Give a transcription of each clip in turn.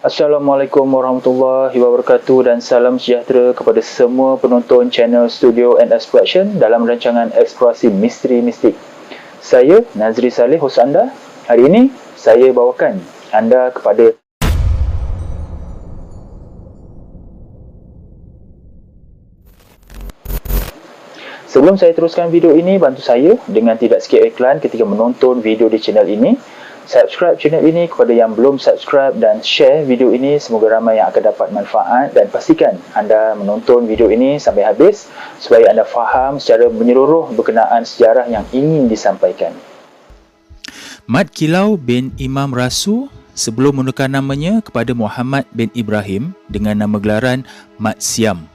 Assalamualaikum warahmatullahi wabarakatuh dan salam sejahtera kepada semua penonton channel Studio and Exploration dalam rancangan Eksplorasi Misteri Mistik. Saya Nazri Saleh, hos anda. Hari ini saya bawakan anda kepada Sebelum saya teruskan video ini, bantu saya dengan tidak skip iklan ketika menonton video di channel ini. Subscribe channel ini kepada yang belum subscribe dan share video ini, semoga ramai yang akan dapat manfaat, dan pastikan anda menonton video ini sampai habis supaya anda faham secara menyeluruh berkenaan sejarah yang ingin disampaikan. Mat Kilau bin Imam Rasu sebelum menukar namanya kepada Muhammad bin Ibrahim dengan nama gelaran Mat Siam,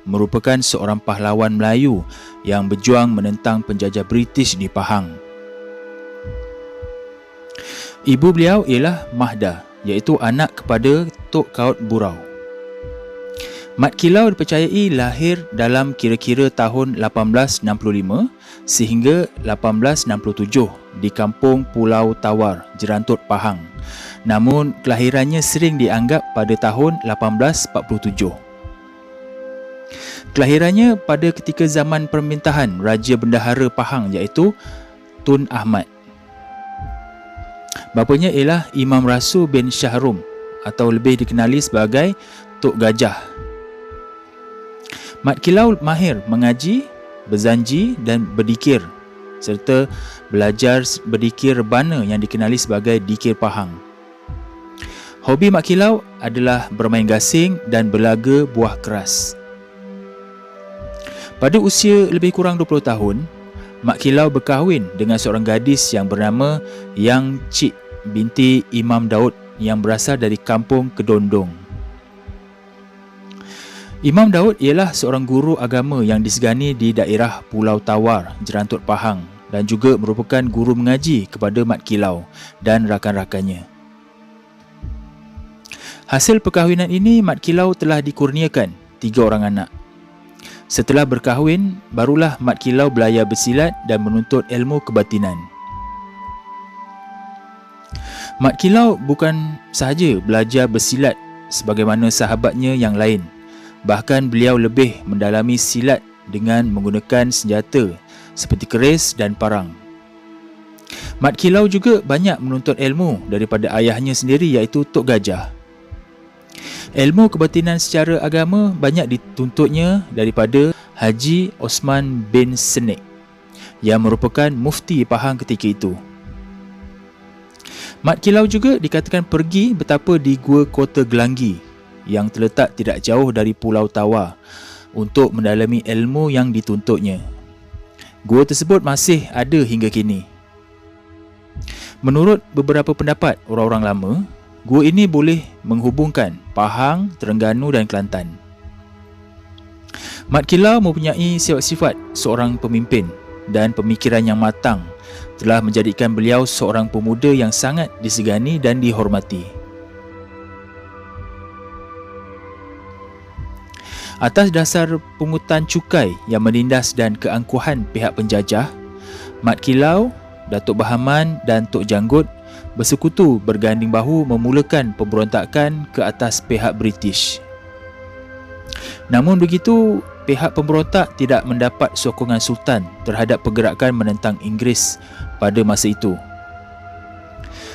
merupakan seorang pahlawan Melayu yang berjuang menentang penjajah British di Pahang. Ibu beliau ialah Mahda, iaitu anak kepada Tok Kaut Burau. Mat Kilau dipercayai lahir dalam kira-kira tahun 1865 sehingga 1867 di kampung Pulau Tawar, Jerantut, Pahang. Namun kelahirannya sering dianggap pada tahun 1847. Kelahirannya pada ketika zaman pemerintahan Raja Bendahara Pahang iaitu Tun Ahmad. Bapanya ialah Imam Rasu bin Shahrum atau lebih dikenali sebagai Tok Gajah. Mat Kilau mahir mengaji, berzanji dan berdikir serta belajar berdikir rebana yang dikenali sebagai dikir Pahang. Hobi Mat Kilau adalah bermain gasing dan berlaga buah keras. Pada usia lebih kurang 20 tahun, Mat Kilau berkahwin dengan seorang gadis yang bernama Yang Cik binti Imam Daud yang berasal dari kampung Kedondong. Imam Daud ialah seorang guru agama yang disegani di daerah Pulau Tawar, Jerantut, Pahang, dan juga merupakan guru mengaji kepada Mat Kilau dan rakan-rakannya. Hasil perkahwinan ini, Mat Kilau telah dikurniakan 3 orang anak. Setelah berkahwin, barulah Mat Kilau belajar bersilat dan menuntut ilmu kebatinan. Mat Kilau bukan sahaja belajar bersilat sebagaimana sahabatnya yang lain, bahkan beliau lebih mendalami silat dengan menggunakan senjata seperti keris dan parang. Mat Kilau juga banyak menuntut ilmu daripada ayahnya sendiri iaitu Tok Gajah. Ilmu kebatinan secara agama banyak dituntutnya daripada Haji Osman bin Senik yang merupakan mufti Pahang ketika itu. Mat Kilau juga dikatakan pergi bertapa di Gua Kota Gelanggi yang terletak tidak jauh dari Pulau Tawar untuk mendalami ilmu yang dituntutnya. Gua tersebut masih ada hingga kini. Menurut beberapa pendapat orang-orang lama, gua ini boleh menghubungkan Pahang, Terengganu dan Kelantan. Mat Kilau mempunyai sifat-sifat seorang pemimpin dan pemikiran yang matang telah menjadikan beliau seorang pemuda yang sangat disegani dan dihormati. Atas dasar pungutan cukai yang menindas dan keangkuhan pihak penjajah, Mat Kilau, Datuk Bahaman dan Tok Janggut bersekutu berganding bahu memulakan pemberontakan ke atas pihak British. Namun begitu, pihak pemberontak tidak mendapat sokongan Sultan terhadap pergerakan menentang Inggeris pada masa itu.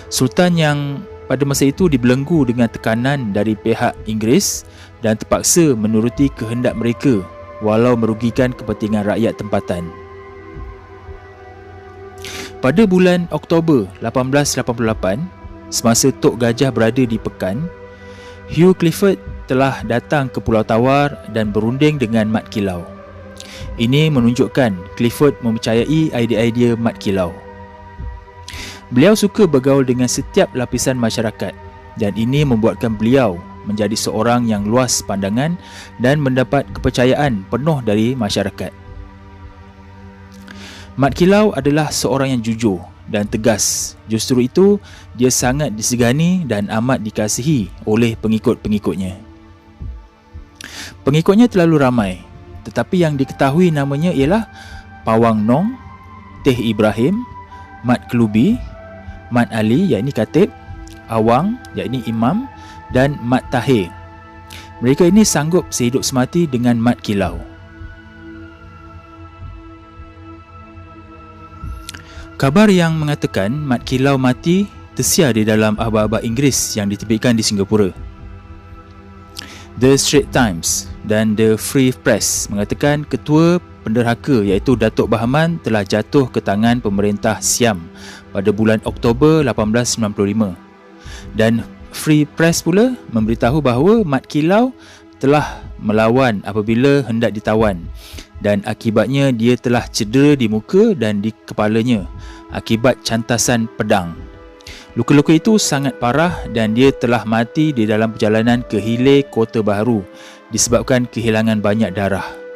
Sultan yang pada masa itu dibelenggu dengan tekanan dari pihak Inggeris dan terpaksa menuruti kehendak mereka walau merugikan kepentingan rakyat tempatan. Pada bulan Oktober 1888, semasa Tok Gajah berada di Pekan, Hugh Clifford telah datang ke Pulau Tawar dan berunding dengan Mat Kilau. Ini menunjukkan Clifford mempercayai idea-idea Mat Kilau. Beliau suka bergaul dengan setiap lapisan masyarakat dan ini membuatkan beliau menjadi seorang yang luas pandangan dan mendapat kepercayaan penuh dari masyarakat. Mat Kilau adalah seorang yang jujur dan tegas. Justru itu, dia sangat disegani dan amat dikasihi oleh pengikut-pengikutnya. Pengikutnya terlalu ramai, tetapi yang diketahui namanya ialah Pawang Nong, Teh Ibrahim, Mat Kelubi, Mat Ali yakni Katib, Awang yakni Imam dan Mat Tahir. Mereka ini sanggup sehidup semati dengan Mat Kilau. Kabar yang mengatakan Mat Kilau mati tersiar di dalam akhbar-akhbar Inggeris yang diterbitkan di Singapura. The Straits Times dan The Free Press mengatakan ketua penderhaka iaitu Datuk Bahaman telah jatuh ke tangan pemerintah Siam pada bulan Oktober 1895. Dan Free Press pula memberitahu bahawa Mat Kilau telah melawan apabila hendak ditawan dan akibatnya dia telah cedera di muka dan di kepalanya akibat cantasan pedang. Luka-luka itu sangat parah dan dia telah mati di dalam perjalanan ke Hile, Kota Baharu disebabkan kehilangan banyak darah.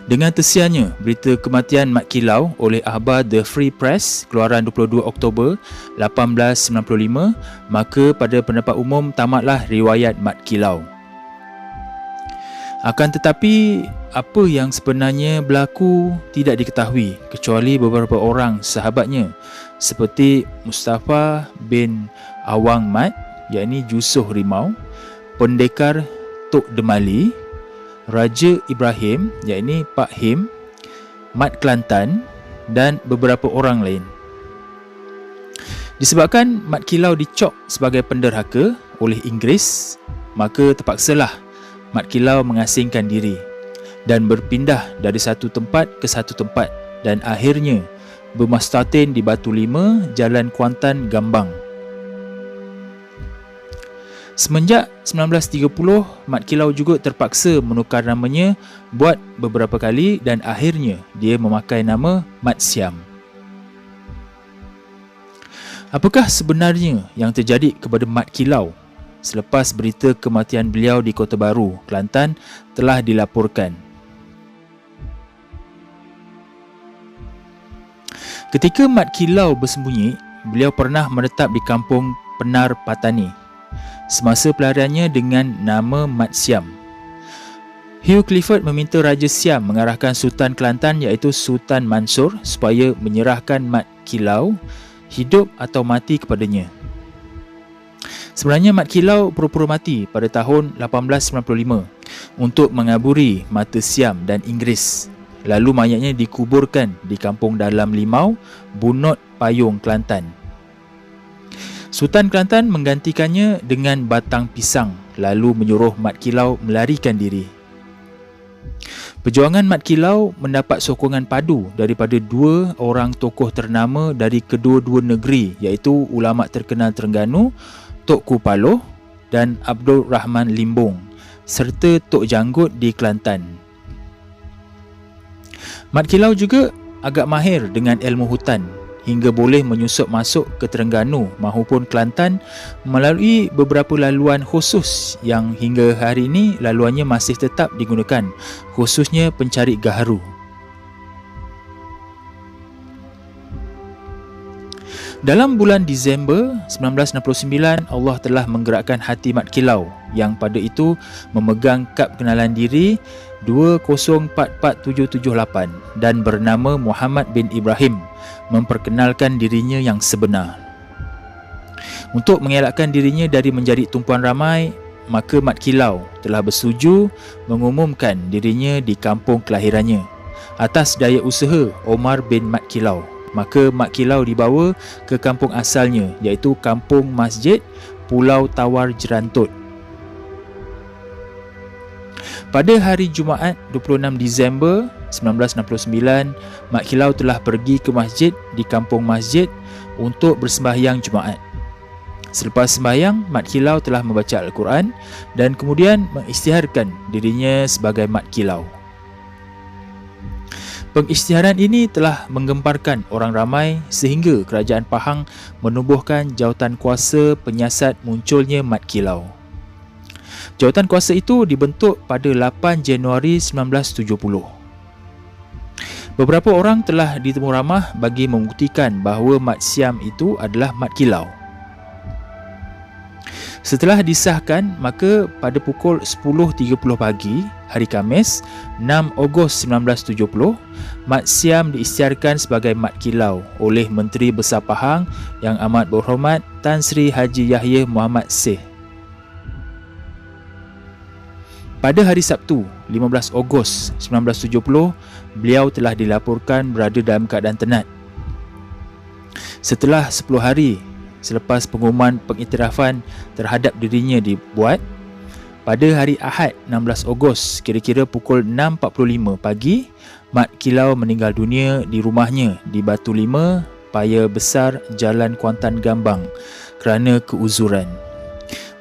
Dengan tersiarnya berita kematian Mat Kilau oleh akhbar The Free Press keluaran 22 Oktober 1895, maka pada pendapat umum tamatlah riwayat Mat Kilau. Akan tetapi apa yang sebenarnya berlaku tidak diketahui kecuali beberapa orang sahabatnya seperti Mustafa bin Awang Mat, yakni Jusuh Rimau, Pendekar Tok Demali, Raja Ibrahim, yakni Pak Him, Mat Kelantan dan beberapa orang lain. Disebabkan Mat Kilau dicop sebagai penderhaka oleh Inggeris, maka terpaksalah Mat Kilau mengasingkan diri dan berpindah dari satu tempat ke satu tempat dan akhirnya bermustatin di Batu Lima, Jalan Kuantan, Gambang. Semenjak 1930, Mat Kilau juga terpaksa menukar namanya buat beberapa kali dan akhirnya dia memakai nama Mat Siam. Apakah sebenarnya yang terjadi kepada Mat Kilau selepas berita kematian beliau di Kota Baru, Kelantan telah dilaporkan? Ketika Mat Kilau bersembunyi, beliau pernah menetap di kampung Penar Patani semasa pelariannya dengan nama Mat Siam. Hugh Clifford meminta Raja Siam mengarahkan Sultan Kelantan iaitu Sultan Mansur supaya menyerahkan Mat Kilau hidup atau mati kepadanya. Sebenarnya Mat Kilau pura-pura mati pada tahun 1895 untuk mengaburi mata Siam dan Inggeris. Lalu mayatnya dikuburkan di Kampung Dalam Limau, Bunut Payung, Kelantan. Sultan Kelantan menggantikannya dengan batang pisang lalu menyuruh Mat Kilau melarikan diri. Perjuangan Mat Kilau mendapat sokongan padu daripada dua orang tokoh ternama dari kedua-dua negeri iaitu ulama terkenal Terengganu, Tok Kupaloh dan Abdul Rahman Limbung serta Tok Janggut di Kelantan. Mat Kilau juga agak mahir dengan ilmu hutan hingga boleh menyusup masuk ke Terengganu mahupun Kelantan melalui beberapa laluan khusus yang hingga hari ini laluannya masih tetap digunakan, khususnya pencari gaharu. Dalam bulan Disember 1969, Allah telah menggerakkan hati Mat Kilau yang pada itu memegang kad kenalan diri 204478 dan bernama Muhammad bin Ibrahim memperkenalkan dirinya yang sebenar. Untuk mengelakkan dirinya dari menjadi tumpuan ramai, maka Mat Kilau telah bersetuju mengumumkan dirinya di kampung kelahirannya atas daya usaha Omar bin Mat Kilau. Maka Mat Kilau dibawa ke kampung asalnya iaitu Kampung Masjid, Pulau Tawar Jerantut. Pada hari Jumaat 26 Disember 1969, Mat Kilau telah pergi ke masjid di Kampung Masjid untuk bersembahyang Jumaat. Selepas sembahyang, Mat Kilau telah membaca Al-Quran dan kemudian mengisytiharkan dirinya sebagai Mat Kilau. Pengisytiharan ini telah menggemparkan orang ramai sehingga Kerajaan Pahang menubuhkan jawatan kuasa penyiasat munculnya Mat Kilau. Jawatan kuasa itu dibentuk pada 8 Januari 1970. Beberapa orang telah ditemu ramah bagi membuktikan bahawa Mat Siam itu adalah Mat Kilau. Setelah disahkan, maka pada pukul 10.30 pagi hari Khamis 6 Ogos 1970, Mat Siam diisytiharkan sebagai Mat Kilau oleh Menteri Besar Pahang Yang Amat Berhormat Tan Sri Haji Yahya Muhammad Seh. Pada hari Sabtu 15 Ogos 1970, beliau telah dilaporkan berada dalam keadaan tenat. Setelah 10 hari selepas pengumuman pengiktirafan terhadap dirinya dibuat, pada hari Ahad 16 Ogos kira-kira pukul 6.45 pagi, Mat Kilau meninggal dunia di rumahnya di Batu 5, Paya Besar, Jalan Kuantan Gambang kerana keuzuran.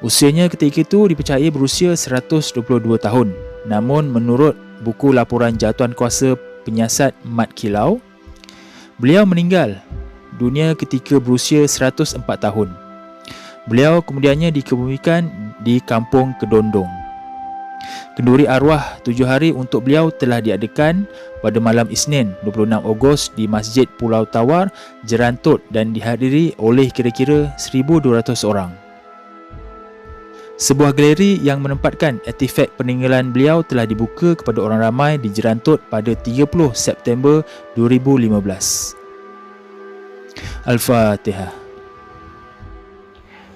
Usianya ketika itu dipercayai berusia 122 tahun. Namun menurut buku laporan jatuhan kuasa penyiasat Mat Kilau, beliau meninggal dunia ketika berusia 104 tahun. Beliau kemudiannya dikebumikan di Kampung Kedondong. Kenduri arwah 7 hari untuk beliau telah diadakan pada malam Isnin 26 Ogos di Masjid Pulau Tawar, Jerantut dan dihadiri oleh kira-kira 1,200 orang. Sebuah galeri yang menempatkan artifak peninggalan beliau telah dibuka kepada orang ramai di Jerantut pada 30 September 2015. Al-Fatihah.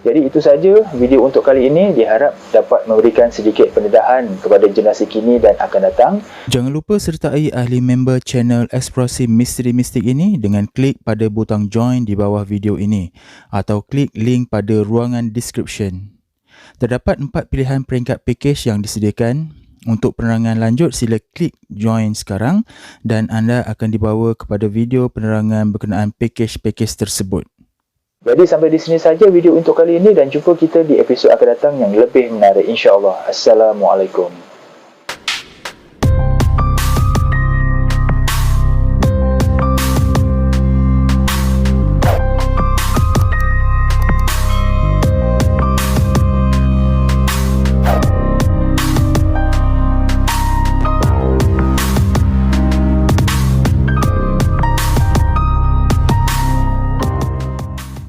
Jadi itu saja video untuk kali ini, diharap dapat memberikan sedikit pendedahan kepada generasi kini dan akan datang. Jangan lupa sertai ahli member channel Eksplorasi Misteri Mistik ini dengan klik pada butang join di bawah video ini atau klik link pada ruangan description. Terdapat 4 pilihan peringkat package yang disediakan. Untuk penerangan lanjut, sila klik join sekarang dan anda akan dibawa kepada video penerangan berkenaan package-package tersebut. Jadi sampai di sini saja video untuk kali ini dan jumpa kita di episod akan datang yang lebih menarik insya-Allah. Assalamualaikum.